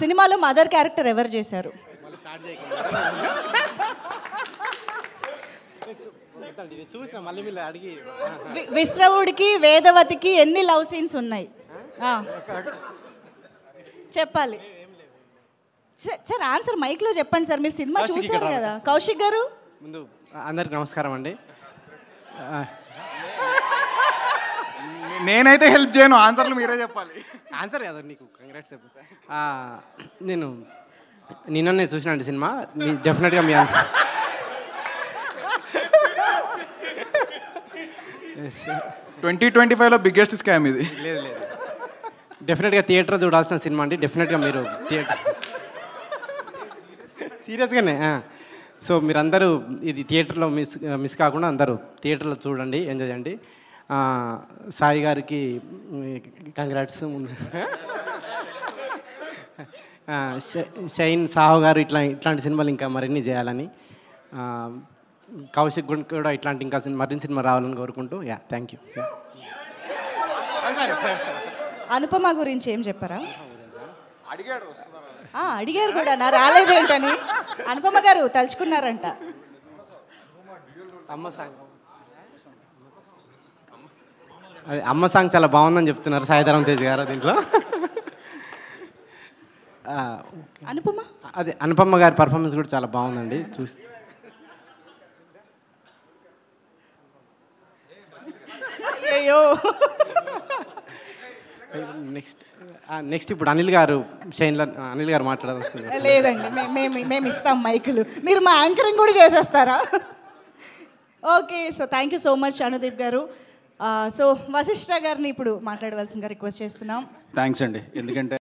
సినిమాలో mother character ఎవరు చేశారు? విశ్రవుడికి వేదవతికి ఎన్ని లవ్ సీన్స్ ఉన్నాయి? చెప్పాలి సార్. ఆన్సర్ మైక్లో చెప్పండి సార్. మీరు సినిమా చూసారు కదా. కౌశిక్ గారు. ముందు అందరికి నమస్కారం అండి. నేనైతే హెల్ప్ చేయను, ఆన్సర్లు మీరే చెప్పాలి. ఆన్సర్ కదా నీకు, కంగ్రాట్స్ చెప్పు. నేను నిన్ననే చూసినండి సినిమా. డెఫినెట్గా మీ 2025లో బిగ్గెస్ట్ స్కామ్ ఇది. లేదు లేదు, డెఫినెట్గా థియేటర్ చూడాల్సిన సినిమా అండి. డెఫినెట్గా మీరు థియేటర్ సీరియస్గానే. సో మీరందరూ ఇది థియేటర్లో మిస్ కాకుండా అందరూ థియేటర్లో చూడండి, ఎంజాయ్ చేయండి. సాయి గారికి కంగ్రాట్స్. షైన్ సాహో గారు ఇట్లాంటి సినిమాలు ఇంకా మరిన్ని చేయాలని, కౌశిక్ కూడా ఇట్లాంటి ఇంకా మరిన్ని సినిమా రావాలని కోరుకుంటూ థ్యాంక్ యూ. అనుపమ గురించి ఏం చెప్పారా? అడిగారు కూడా, నా రాలేదేంటని. అనుపమ గారు తలుచుకున్నారంట. అమ్మ సాంగ్ చాలా బాగుందని చెప్తున్నారు సాయిధరం తేజ్ గారు దీంట్లో. అనుపమ గారి పర్ఫార్మెన్స్ కూడా చాలా బాగుందండి. చూసి నెక్స్ట్ ఇప్పుడు అనిల్ గారు మాట్లాడాల్సింది. లేదండి, మేము ఇస్తాం మైకులు. మీరు మా యాంకరింగ్ కూడా చేసేస్తారా? Okay, so thank you so much Anudeep గారు. సో వశిష్ఠ గారిని ఇప్పుడు మాట్లాడవలసిందిగా రిక్వెస్ట్ చేస్తున్నాం. థ్యాంక్స్ అండి. ఎందుకంటే